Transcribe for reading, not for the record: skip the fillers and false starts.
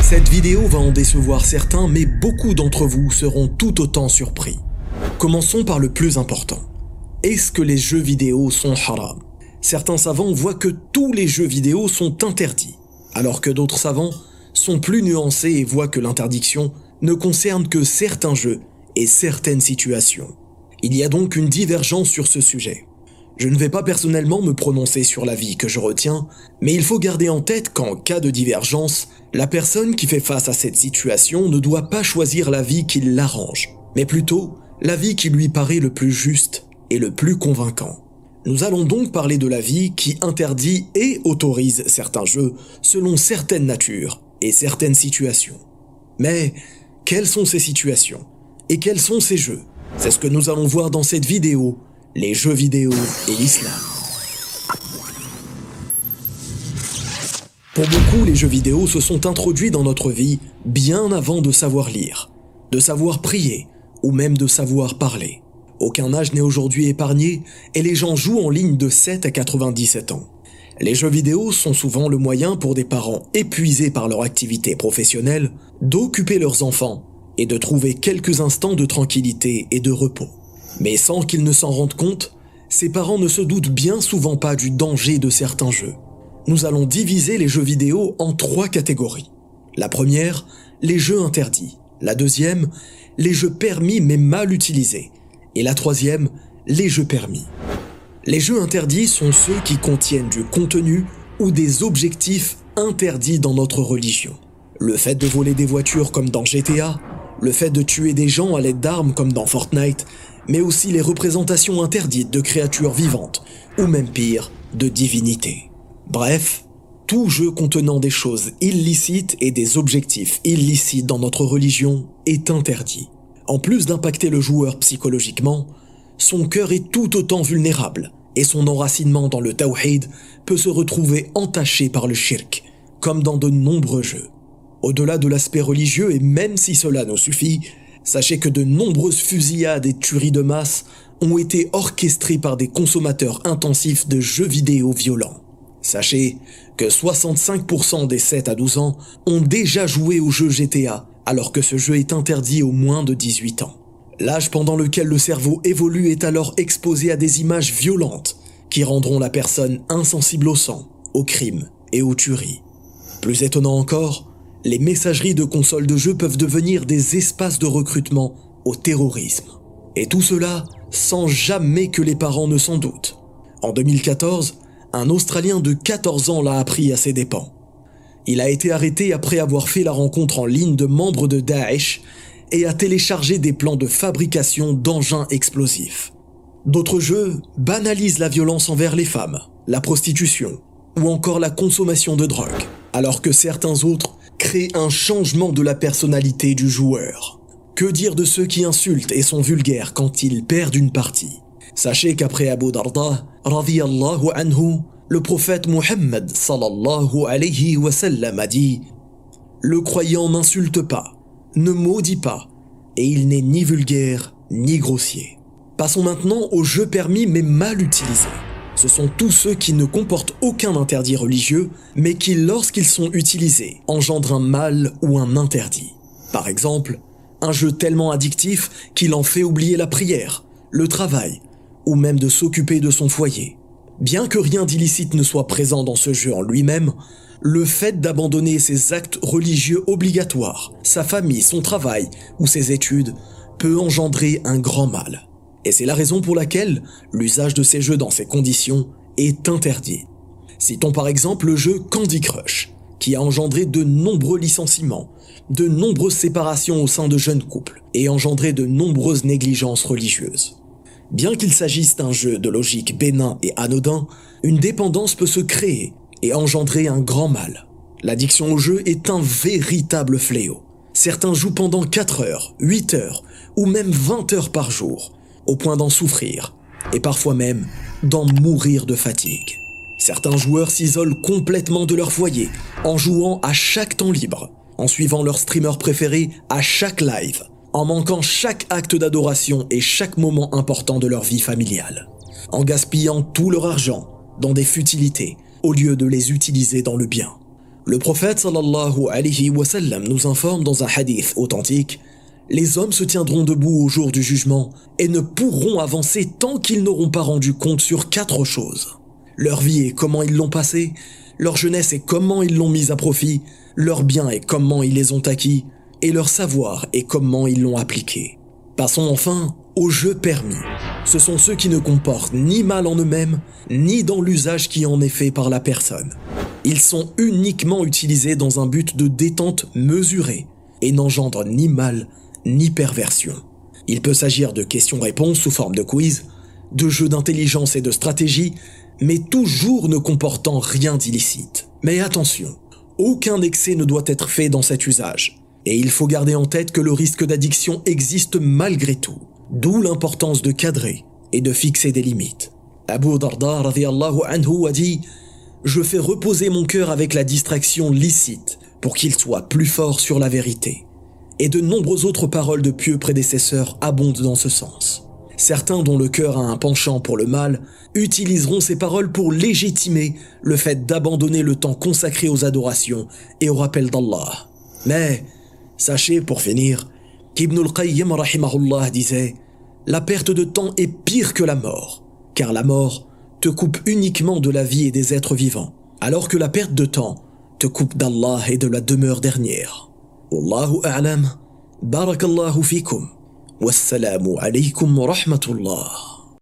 Cette vidéo va en décevoir certains, mais beaucoup d'entre vous seront tout autant surpris. Commençons par le plus important. Est-ce que les jeux vidéo sont haram? Certains savants voient que tous les jeux vidéo sont interdits, alors que d'autres savants sont plus nuancés et voient que l'interdiction ne concerne que certains jeux et certaines situations. Il y a donc une divergence sur ce sujet. Je ne vais pas personnellement me prononcer sur l'avis que je retiens, mais il faut garder en tête qu'en cas de divergence, la personne qui fait face à cette situation ne doit pas choisir l'avis qui l'arrange, mais plutôt l'avis qui lui paraît le plus juste et le plus convaincant. Nous allons donc parler de l'avis qui interdit et autorise certains jeux selon certaines natures et certaines situations. Mais quelles sont ces situations? Et quels sont ces jeux? C'est ce que nous allons voir dans cette vidéo, les jeux vidéo et l'islam. Pour beaucoup, les jeux vidéo se sont introduits dans notre vie bien avant de savoir lire, de savoir prier ou même de savoir parler. Aucun âge n'est aujourd'hui épargné et les gens jouent en ligne de 7 à 97 ans. Les jeux vidéo sont souvent le moyen pour des parents épuisés par leur activité professionnelle d'occuper leurs enfants et de trouver quelques instants de tranquillité et de repos. Mais sans qu'ils ne s'en rendent compte, ces parents ne se doutent bien souvent pas du danger de certains jeux. Nous allons diviser les jeux vidéo en 3 catégories. La première, les jeux interdits. La deuxième, les jeux permis mais mal utilisés. Et la troisième, les jeux permis. Les jeux interdits sont ceux qui contiennent du contenu ou des objectifs interdits dans notre religion. Le fait de voler des voitures comme dans GTA, le fait de tuer des gens à l'aide d'armes comme dans Fortnite, mais aussi les représentations interdites de créatures vivantes, ou même pire, de divinités. Bref, tout jeu contenant des choses illicites et des objectifs illicites dans notre religion est interdit. En plus d'impacter le joueur psychologiquement, son cœur est tout autant vulnérable et son enracinement dans le tawhid peut se retrouver entaché par le shirk, comme dans de nombreux jeux. Au-delà de l'aspect religieux, et même si cela nous suffit, sachez que de nombreuses fusillades et tueries de masse ont été orchestrées par des consommateurs intensifs de jeux vidéo violents. Sachez que 65% des 7 à 12 ans ont déjà joué au jeu GTA, alors que ce jeu est interdit aux moins de 18 ans. L'âge pendant lequel le cerveau évolue est alors exposé à des images violentes qui rendront la personne insensible au sang, au crime et aux tueries. Plus étonnant encore, les messageries de consoles de jeux peuvent devenir des espaces de recrutement au terrorisme. Et tout cela sans jamais que les parents ne s'en doutent. En 2014, un Australien de 14 ans l'a appris à ses dépens. Il a été arrêté après avoir fait la rencontre en ligne de membres de Daesh et a téléchargé des plans de fabrication d'engins explosifs. D'autres jeux banalisent la violence envers les femmes, la prostitution ou encore la consommation de drogue, alors que certains autres créent un changement de la personnalité du joueur. Que dire de ceux qui insultent et sont vulgaires quand ils perdent une partie? Sachez qu'après Abu Darda, radiyallahu anhu, le prophète Muhammad sallallahu alayhi wa sallam a dit « Le croyant n'insulte pas, ne maudit pas, et il n'est ni vulgaire ni grossier. » Passons maintenant aux jeux permis mais mal utilisés. Ce sont tous ceux qui ne comportent aucun interdit religieux, mais qui, lorsqu'ils sont utilisés, engendrent un mal ou un interdit. Par exemple, un jeu tellement addictif qu'il en fait oublier la prière, le travail, ou même de s'occuper de son foyer. Bien que rien d'illicite ne soit présent dans ce jeu en lui-même, le fait d'abandonner ses actes religieux obligatoires, sa famille, son travail ou ses études peut engendrer un grand mal. Et c'est la raison pour laquelle l'usage de ces jeux dans ces conditions est interdit. Citons par exemple le jeu Candy Crush, qui a engendré de nombreux licenciements, de nombreuses séparations au sein de jeunes couples et engendré de nombreuses négligences religieuses. Bien qu'il s'agisse d'un jeu de logique bénin et anodin, une dépendance peut se créer et engendrer un grand mal. L'addiction au jeu est un véritable fléau. Certains jouent pendant 4 heures, 8 heures ou même 20 heures par jour, au point d'en souffrir et parfois même d'en mourir de fatigue. Certains joueurs s'isolent complètement de leur foyer en jouant à chaque temps libre, en suivant leur streamer préféré à chaque live, en manquant chaque acte d'adoration et chaque moment important de leur vie familiale, en gaspillant tout leur argent dans des futilités au lieu de les utiliser dans le bien. Le prophète sallallahu alayhi wa sallam nous informe dans un hadith authentique: les hommes se tiendront debout au jour du jugement et ne pourront avancer tant qu'ils n'auront pas rendu compte sur 4 choses. Leur vie et comment ils l'ont passée, leur jeunesse et comment ils l'ont mise à profit, leurs biens et comment ils les ont acquis, et leur savoir et comment ils l'ont appliqué. Passons enfin aux jeux permis. Ce sont ceux qui ne comportent ni mal en eux-mêmes, ni dans l'usage qui en est fait par la personne. Ils sont uniquement utilisés dans un but de détente mesurée et n'engendrent ni mal ni perversion. Il peut s'agir de questions-réponses sous forme de quiz, de jeux d'intelligence et de stratégie, mais toujours ne comportant rien d'illicite. Mais attention, aucun excès ne doit être fait dans cet usage, et il faut garder en tête que le risque d'addiction existe malgré tout, d'où l'importance de cadrer et de fixer des limites. Abu Darda radhiyallahu anhu a dit: je fais reposer mon cœur avec la distraction licite pour qu'il soit plus fort sur la vérité. Et de nombreuses autres paroles de pieux prédécesseurs abondent dans ce sens. Certains dont le cœur a un penchant pour le mal utiliseront ces paroles pour légitimer le fait d'abandonner le temps consacré aux adorations et au rappel d'Allah. Mais sachez pour finir qu'Ibn al-Qayyim rahimahullah disait: la perte de temps est pire que la mort, car la mort te coupe uniquement de la vie et des êtres vivants, alors que la perte de temps te coupe d'Allah et de la demeure dernière. Wallahu a'lam, barakallahu fikum, wassalamu alaykum wa rahmatullah.